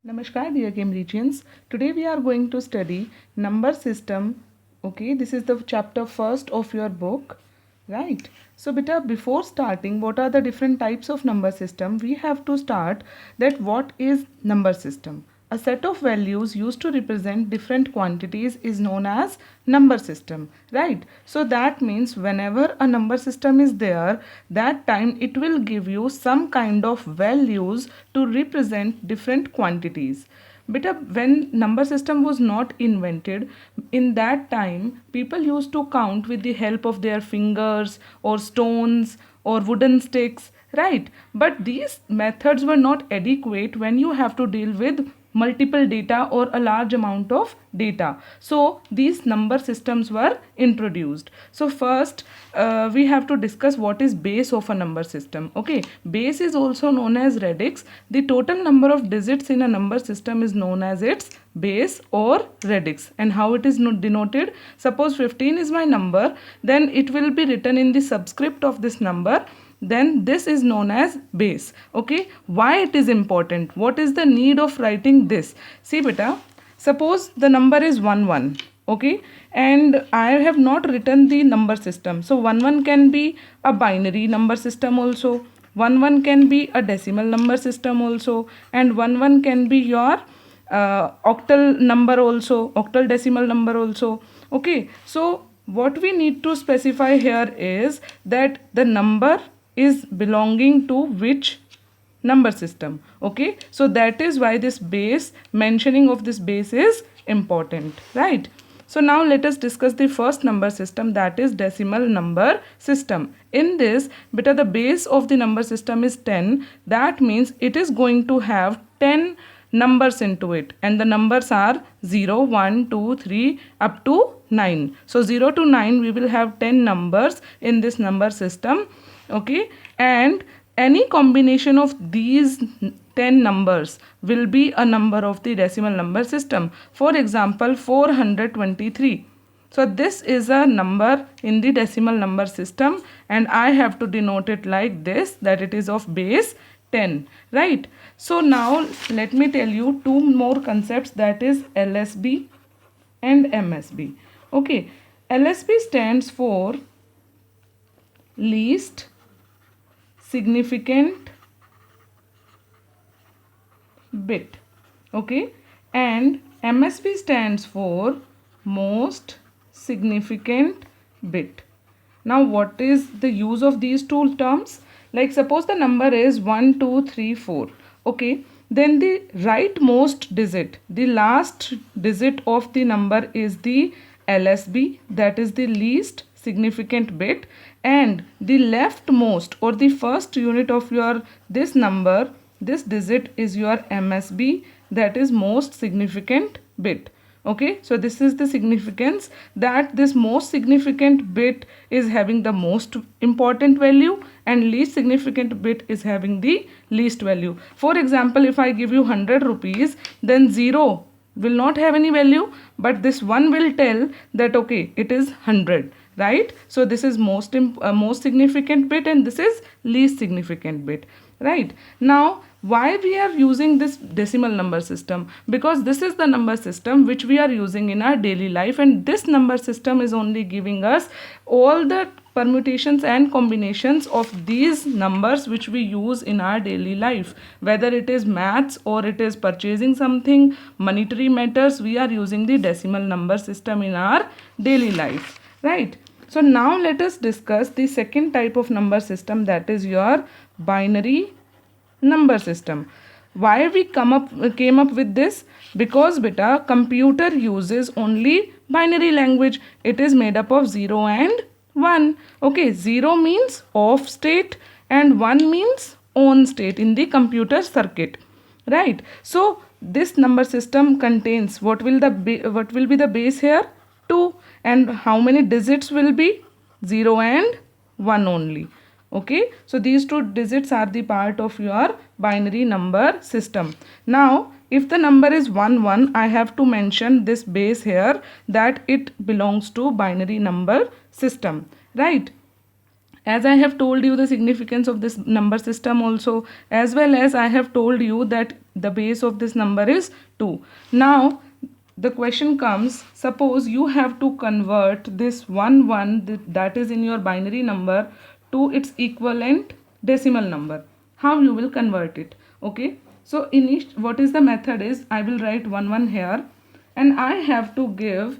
Namaskar dear Cambridgians. Today we are going to study number system. Okay, this is the chapter first of your book, right? So beta, before starting what are the different types of number system, we have to start that what is number system. A set of values used to represent different quantities is known as number system, right? So that means whenever a number system is there, that time it will give you some kind of values to represent different quantities. But when number system was not invented, in that time people used to count with the help of their fingers or stones or wooden sticks, right? But these methods were not adequate when you have to deal with multiple data or a large amount of data. So these number systems were introduced. So first we have to discuss what is base of a number system. Okay, base is also known as radix. The total number of digits in a number system is known as its base or radix. And how it is denoted? Suppose 15 is my number, then it will be written in the subscript of this number, then this is known as base. Okay, why it is important? What is the need of writing this? See beta, suppose the number is 1 1, okay, and I have not written the number system. So 1 1 can be a binary number system also, 1 1 can be a decimal number system also, and 1 1 can be your octal number also, octal decimal number also. Okay, so what we need to specify here is that the number is belonging to which number system. Okay, so that is why this base, mentioning of this base is important, right? So now let us discuss the first number system, that is decimal number system. In this, beta, the base of the number system is 10. That means it is going to have 10 numbers into it, and the numbers are 0 1 2 3 up to 9. So 0 to 9 we will have 10 numbers in this number system. Okay, and any combination of these 10 numbers will be a number of the decimal number system. For example, 423. So this is a number in the decimal number system, and I have to denote it like this, that it is of base 10, right? So now let me tell you two more concepts, that is LSB and MSB. Okay, LSB stands for least significant bit, okay, and MSB stands for most significant bit. Now what is the use of these two terms? Like suppose the number is 1 2 3 4, okay, then the rightmost digit, the last digit of the number is the LSB, that is the least significant bit, and the leftmost or the first unit of your this number, this digit is your MSB, that is most significant bit. Okay, so this is the significance, that this most significant bit is having the most important value and least significant bit is having the least value. For example, if I give you 100 rupees, then 0 will not have any value, but this 1 will tell that okay, it is 100, right? So this is most significant bit and this is least significant bit, right? Now why we are using this decimal number system? Because this is the number system which we are using in our daily life, and this number system is only giving us all the permutations and combinations of these numbers which we use in our daily life, whether it is maths or it is purchasing something, monetary matters, we are using the decimal number system in our daily life, right? So now let us discuss the second type of number system, that is your binary number system. Why we came up with this? Because beta, computer uses only binary language. It is made up of 0 and 1. Okay, 0 means off state and 1 means on state in the computer circuit, right? So this number system contains what will be the base here? 2, and how many digits will be? 0 and 1 only. Okay, so these two digits are the part of your binary number system. Now if the number is 1 1, I have to mention this base here, that it belongs to binary number system, right? as I have told you the significance of this number system also, as well as I have told you that the base of this number is 2. Now the question comes, suppose you have to convert this 1 that is in your binary number to its equivalent decimal number. How you will convert it? Okay, so what is the method is, I will write 1 here and I have to give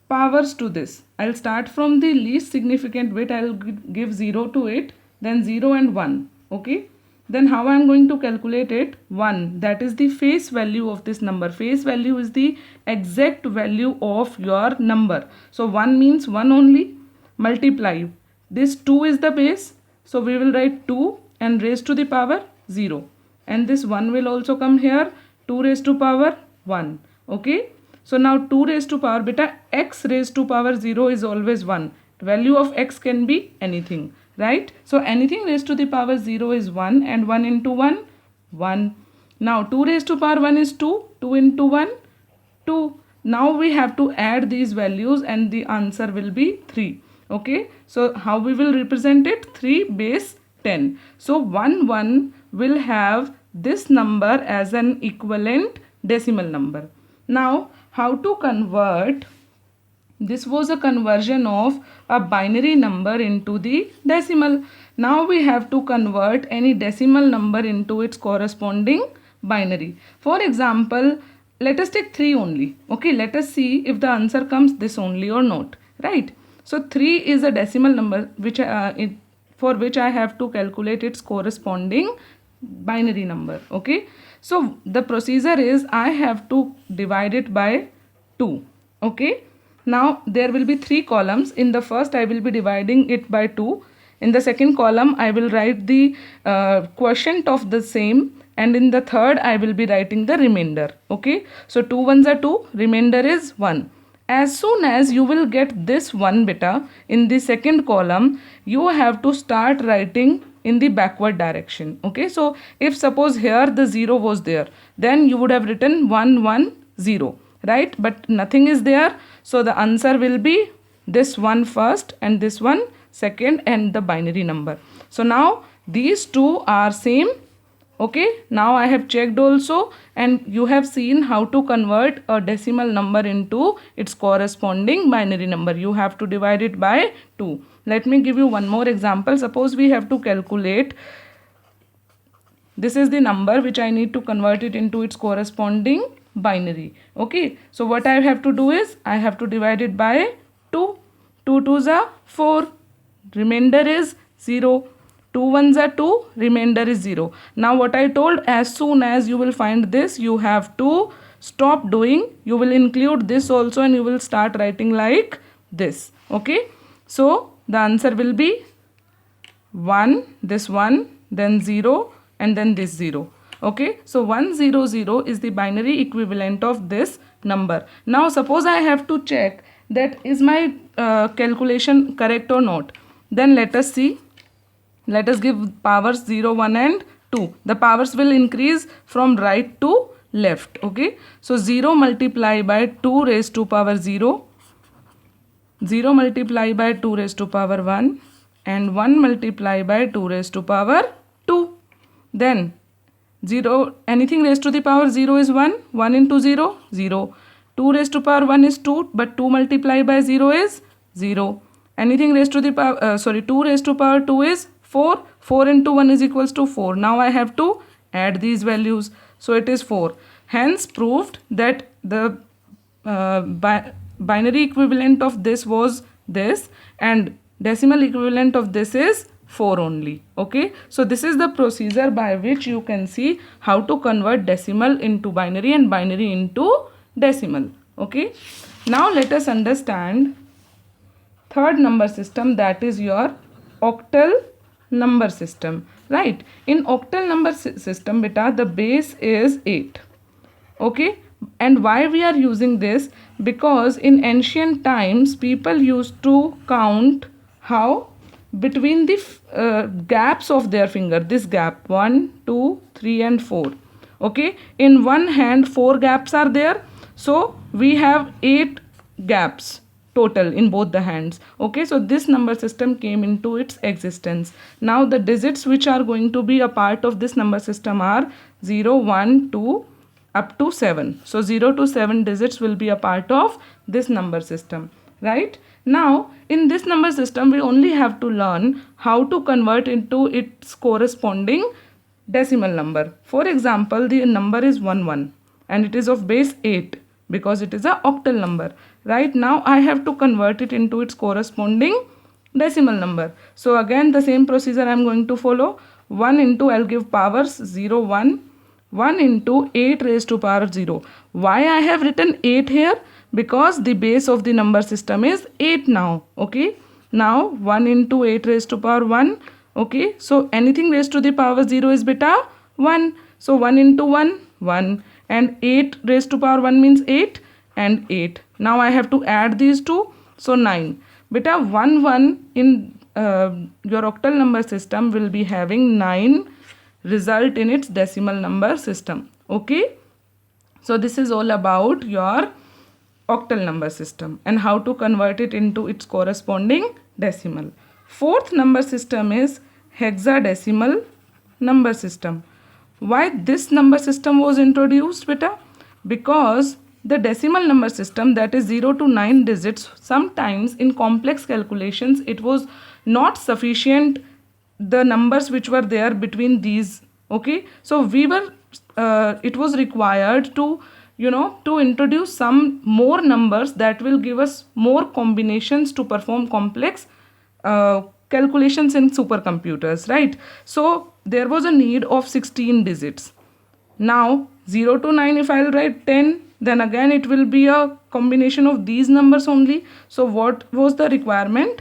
powers to this. I'll start from the least significant bit. I'll give 0 to it, then 0 and 1. Okay, then how I'm going to calculate it? 1, that is the face value of this number. Face value is the exact value of your number. So 1 means 1 only, multiply this 2 is the base, so we will write 2 and raised to the power 0, and this 1 will also come here, 2 raised to power 1. Okay, so now 2 raised to power, beta x raised to power 0 is always 1. Value of x can be anything, right? So anything raised to the power 0 is 1, and 1 into 1, 1. Now 2 raised to power 1 is 2, 2 into 1, 2. Now we have to add these values and the answer will be 3. Okay, so how we will represent it? 3 base 10. So 1 will have this number as an equivalent decimal number. Now how to convert? This was a conversion of a binary number into the decimal. Now we have to convert any decimal number into its corresponding binary. For example, let us take 3 only. Okay, let us see if the answer comes this only or not, right? So 3 is a decimal number which for which I have to calculate its corresponding binary number. Okay, so the procedure is I have to divide it by 2. Okay, now there will be 3 columns. In the first I will be dividing it by 2. In the second column I will write the quotient of the same, and in the third I will be writing the remainder. Okay, so 2 ones are 2, remainder is 1. As soon as you will get this 1 beta in the second column, you have to start writing in the backward direction. Okay, so if suppose here the 0 was there, then you would have written 1 1 0, right? But nothing is there, so the answer will be this one first and this one second and the binary number. So now these two are same. Okay, now I have checked also, and you have seen how to convert a decimal number into its corresponding binary number. You have to divide it by 2. Let me give you one more example. Suppose we have to calculate, this is the number which I need to convert it into its corresponding binary. Okay, so what I have to do is I have to divide it by 2. 2 2s are 4, remainder is 0. 2 ones are 2, remainder is 0. Now what I told, as soon as you will find this, you have to stop doing. You will include this also and you will start writing like this. Okay, so the answer will be 1, this 1, then 0, and then this 0. Okay, so 1 0 0 is the binary equivalent of this number. Now suppose I have to check that is my calculation correct or not. Then let us see. Let us give powers 0, 1 and 2. The powers will increase from right to left. Okay, so 0 multiply by 2 raised to power 0. 0 multiply by 2 raised to power 1, and 1 multiply by 2 raised to power 2. Then 0, anything raised to the power 0 is 1. 1 into 0, 0. 2 raised to power 1 is 2, but 2 multiplied by 0 is 0. Anything raised to the power, 2 raised to power 2 is 4. 4 into 1 is equals to 4. Now I have to add these values. So it is 4. Hence proved that the binary equivalent of this was this, and decimal equivalent of this is 4 only. Okay, so this is the procedure by which you can see how to convert decimal into binary and binary into decimal. Okay, now let us understand third number system, that is your octal number system. Right, in octal number system beta, the base is 8. Okay, and why we are using this? Because in ancient times people used to count how? Between the gaps of their finger. This gap 1 2 3 and 4. Okay, in one hand 4 gaps are there, so we have 8 gaps. total in both the hands. Okay, so this number system came into its existence. Now the digits which are going to be a part of this number system are 0, 1, 2 up to 7. So 0 to 7 digits will be a part of this number system, right? Now in this number system we only have to learn how to convert into its corresponding decimal number. For example, the number is 11 and it is of base 8 because it is a octal number. Right now I have to convert it into its corresponding decimal number. So again the same procedure I am going to follow. 1 into, I'll give powers 0, 1. 1 into 8 raised to power 0. Why I have written 8 here? Because the base of the number system is 8 now. Okay. Now 1 into 8 raised to power 1. Okay. So anything raised to the power 0 is beta 1. So 1 into 1, 1. And 8 raised to power 1 means 8 and 8. Now I have to add these two. So 9. Beta 1, 1 in your octal number system will be having 9 result in its decimal number system. Okay. So this is all about your octal number system and how to convert it into its corresponding decimal. Fourth number system is hexadecimal number system. Why this number system was introduced, beta? Because the decimal number system, that is 0 to 9 digits, sometimes in complex calculations it was not sufficient the numbers which were there between these. Okay, so we were it was required to to introduce some more numbers that will give us more combinations to perform complex calculations in supercomputers, right? So there was a need of 16 digits. Now 0 to 9, if I'll write 10, then again it will be a combination of these numbers only. So what was the requirement?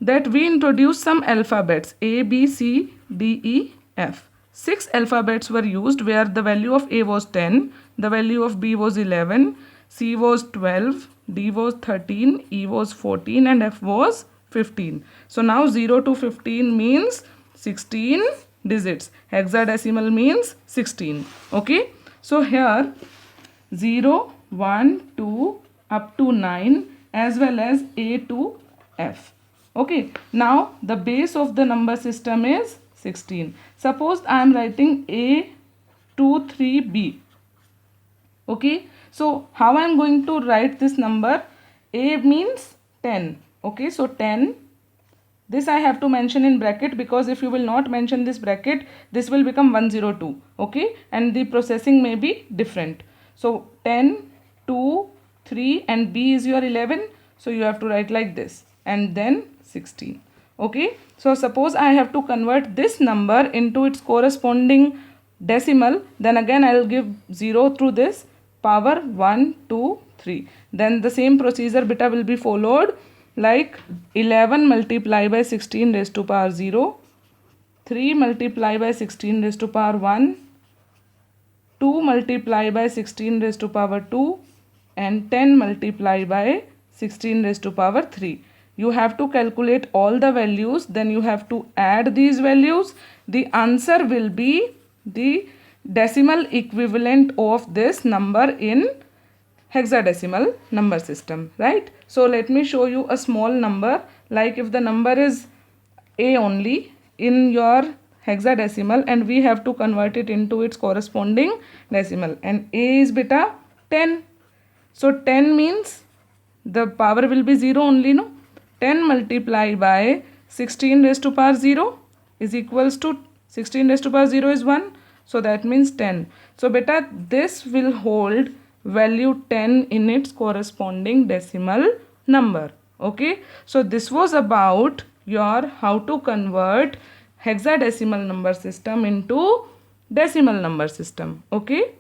That we introduced some alphabets A, B, C, D, E, F. 6 alphabets were used where the value of A was 10, the value of B was 11, C was 12, D was 13, E was 14 and F was 15. So now 0 to 15 means 16 digits. Hexadecimal means 16. Okay. So here 0, 1, 2 up to 9 as well as A to F. Okay. Now the base of the number system is 16. Suppose I am writing A 2, 3, B. Okay. So how I am going to write this number? A means 10. Okay. So 10. This I have to mention in bracket because if you will not mention this bracket, this will become 102. Okay. And the processing may be different. So 10, 2, 3 and B is your 11. So you have to write like this and then 16. Okay. So suppose I have to convert this number into its corresponding decimal, then again I will give 0 through this power 1, 2, 3. Then the same procedure beta will be followed, like 11 multiply by 16 raised to power 0, 3 multiply by 16 raised to power 1, 2 multiply by 16 raised to power 2 and 10 multiply by 16 raised to power 3. You have to calculate all the values, then you have to add these values. The answer will be the decimal equivalent of this number in hexadecimal number system, right? So let me show you a small number, like if the number is A only in your hexadecimal and we have to convert it into its corresponding decimal, and A is beta 10. So 10 means the power will be 0 only, no? 10 multiplied by 16 raised to power 0 is equals to 16 raised to power 0 is 1. So that means 10. So beta this will hold value 10 in its corresponding decimal number. Okay. So this was about your how to convert hexadecimal number system into decimal number system. Okay.